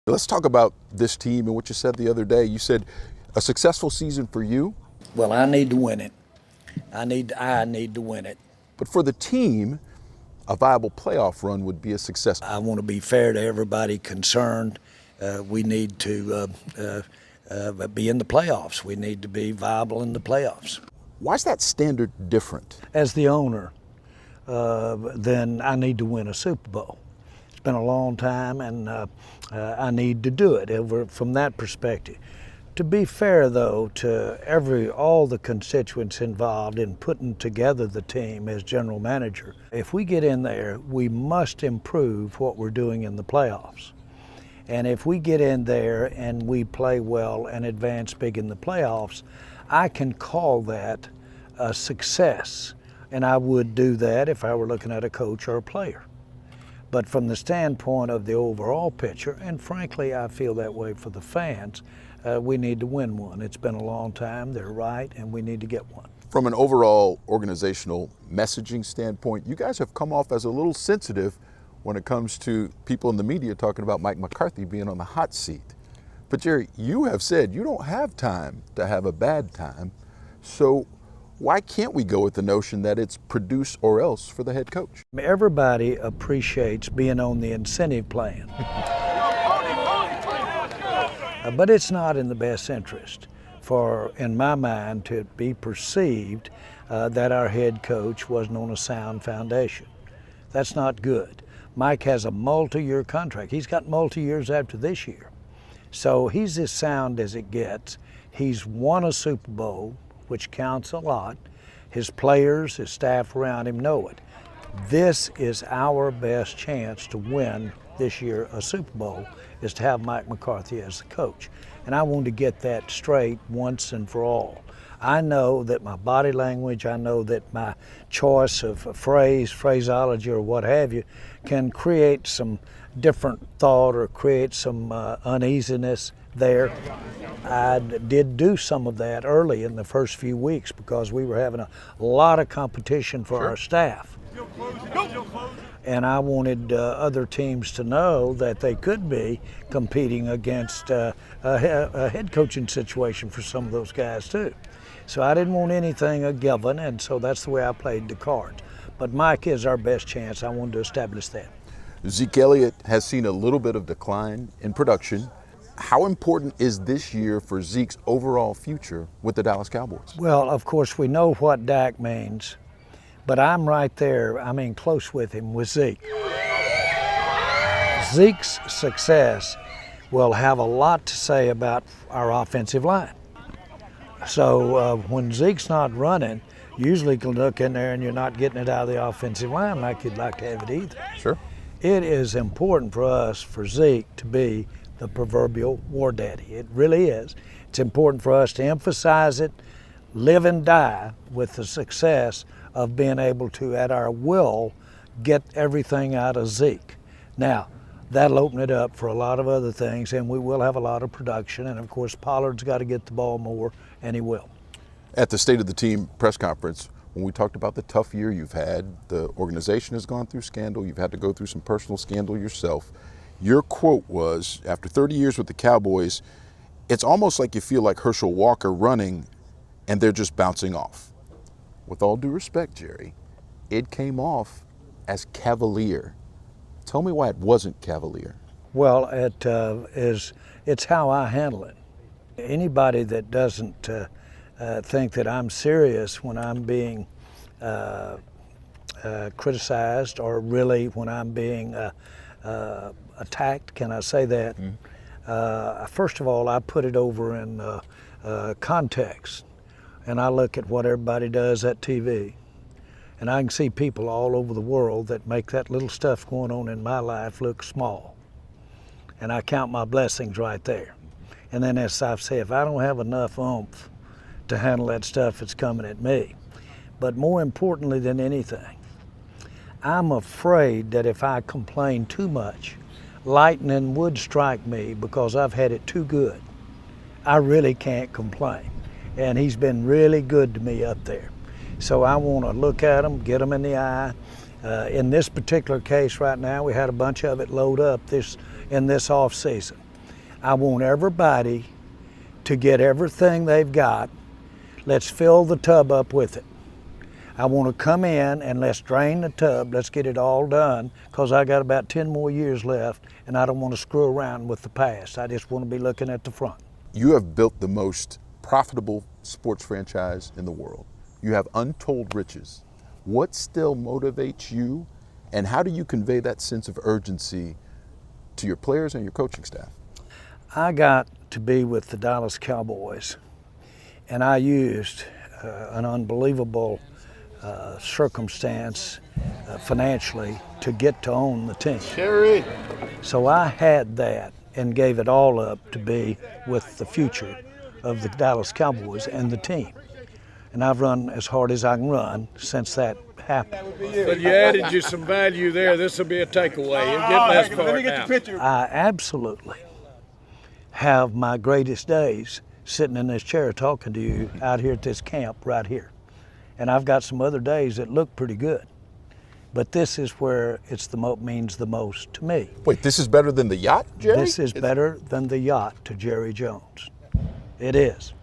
Let's talk about this team and what you said the other day. You said a successful season for you. Well, I need to win it. I need to win it. But for the team, a viable playoff run would be a success. I want to be fair to everybody concerned. We need to be in the playoffs. We need to be viable in the playoffs. Why is that standard different? As the owner, then I need to win a Super Bowl. It's been a long time, and I need to do it from that perspective. To be fair, though, to all the constituents involved in putting together the team as general manager, if we get in there, we must improve what we're doing in the playoffs. And if we get in there and we play well and advance big in the playoffs, I can call that a success. And I would do that if I were looking at a coach or a player. But from the standpoint of the overall picture, and frankly, I feel that way for the fans, we need to win one. It's been a long time, they're right, and we need to get one. From an overall organizational messaging standpoint, you guys have come off as a little sensitive when it comes to people in the media talking about Mike McCarthy being on the hot seat. But Jerry, you have said you don't have time to have a bad time, so why can't we go with the notion that it's produce or else for the head coach? Everybody appreciates being on the incentive plan. But it's not in the best interest for, in my mind, to be perceived that our head coach wasn't on a sound foundation. That's not good. Mike has a multi-year contract. He's got multi-years after this year. So he's as sound as it gets. He's won a Super Bowl, which counts a lot. His players, his staff around him know it. This is our best chance to win this year a Super Bowl, is to have Mike McCarthy as the coach. And I want to get that straight once and for all. I know that my body language, I know that my choice of phraseology or what have you, can create some different thought or create some uneasiness there. I did do some of that early in the first few weeks because we were having a lot of competition for our staff. And I wanted other teams to know that they could be competing against a head coaching situation for some of those guys too. So I didn't want anything a given, and so that's the way I played the cards. But Mike is our best chance. I wanted to establish that. Zeke Elliott has seen a little bit of decline in production. How important is this year for Zeke's overall future with the Dallas Cowboys? Well, of course, we know what Dak means, but I'm right there, close with him with Zeke. Zeke's success will have a lot to say about our offensive line. So when Zeke's not running, usually you can look in there and you're not getting it out of the offensive line like you'd like to have it either. Sure. It is important for us, for Zeke, to be the proverbial war daddy. It really is. It's important for us to emphasize it, live and die with the success of being able to, at our will, get everything out of Zeke. Now, that'll open it up for a lot of other things, and we will have a lot of production, and of course Pollard's got to get the ball more, and he will. At the State of the Team press conference, when we talked about the tough year you've had, the organization has gone through scandal, you've had to go through some personal scandal yourself. Your quote was, after 30 years with the Cowboys, it's almost like you feel like Herschel Walker running and they're just bouncing off. With all due respect, Jerry, it came off as cavalier. Tell me why it wasn't cavalier. Well, it's how I handle it. Anybody that doesn't think that I'm serious when I'm being criticized, or really when I'm being attacked, can I say that? First of all, I put it over in context, and I look at what everybody does at TV. And I can see people all over the world that make that little stuff going on in my life look small. And I count my blessings right there. And then, as I've said, if I don't have enough oomph to handle that stuff that's coming at me. But more importantly than anything, I'm afraid that if I complain too much, lightning would strike me because I've had it too good. I really can't complain. And he's been really good to me up there. So I want to look at him, get him in the eye. In this particular case right now, we had a bunch of it load up in this off season. I want everybody to get everything they've got. Let's fill the tub up with it. I want to come in and let's drain the tub. Let's get it all done, because I got about 10 more years left, and I don't want to screw around with the past. I just want to be looking at the front. You have built the most profitable sports franchise in the world. You have untold riches. What still motivates you, and how do you convey that sense of urgency to your players and your coaching staff? I got to be with the Dallas Cowboys, and I used an unbelievable circumstance financially to get to own the team. Jerry. So I had that and gave it all up to be with the future of the Dallas Cowboys and the team. And I've run as hard as I can run since that happened. But you added you some value there. This will be a takeaway. You're getting this part now. Picture. I absolutely have my greatest days sitting in this chair talking to you out here at this camp right here. And I've got some other days that look pretty good. But this is where it's means the most to me. Wait, this is better than the yacht, Jerry? This is better than the yacht to Jerry Jones. It is.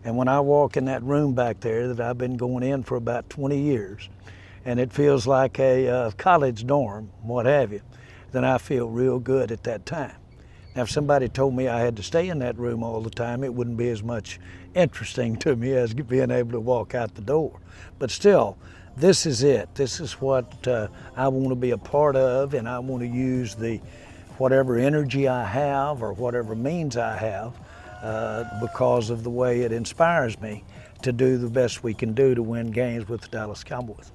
And when I walk in that room back there that I've been going in for about 20 years, and it feels like a college dorm, what have you, then I feel real good at that time. Now, if somebody told me I had to stay in that room all the time, it wouldn't be as much interesting to me as being able to walk out the door. But still, this is it. This is what I want to be a part of, and I want to use whatever energy I have or whatever means I have because of the way it inspires me to do the best we can do to win games with the Dallas Cowboys.